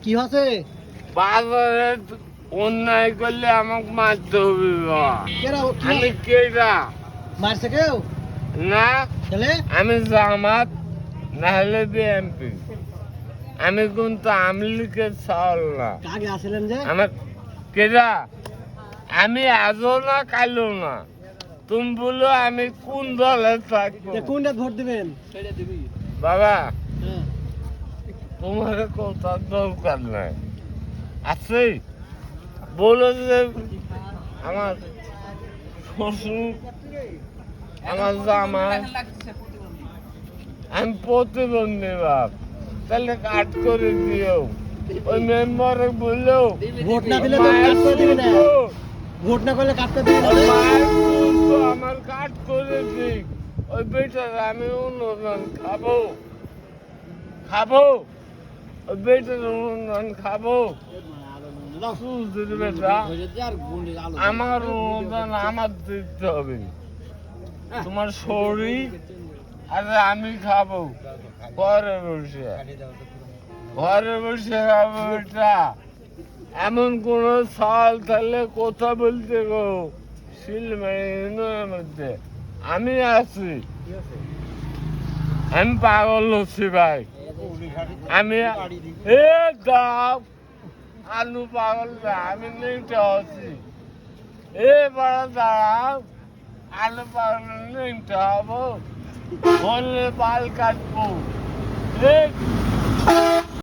কি হচ্ছে? বাজারে অন্যায় করলে আমাকে মারতে হবে বাবা। কেরা কি আমি কেডা? মারছে কেউ? না, তাহলে আমি জামাত না হলে বিএনপি। আমি কিন্তু আমলিকের চাল না। আগে আসলেন যে আমার কেডা? আমি আজও না কালও না। তুমি বলো আমি কোন দলে থাকবো? কোনটা ভোট দিবেন? বাবা হ্যাঁ। তোমার কথা দরকার নাই আছে বলো যে আমার শ্বশুর আমার জামাই আমি প্রতিবন্ধী বাপ, তাহলে কাট করে দিও। ওই মেম্বারে বললেও ভোট না দিলে তো কাট করে দিবে না। ভোট না করলে কাট করে দিবে না। আমার কাট করে দিক। ওই বেটার আমি অনুদান খাবো খাবো, ওই বেটার অনুদান খাবো। বেটা আমার অনুদান আমার দিতে হবে। তোমার শরীর আর আমি খাবো ঘরে বসে, ঘরে বসে খাবো। এটা এমন কোন সাল তাহলে কথা বলতে গো সিলমের মধ্যে আমি আছি। আমি পাগল হচ্ছি ভাই। আমি এ দাও আলু পাগল না, আমি নেইটা হচ্ছি। এ বড় দাঁড়াও, আলু পাগল নেইটা হবো, বললে বাল কাটবো।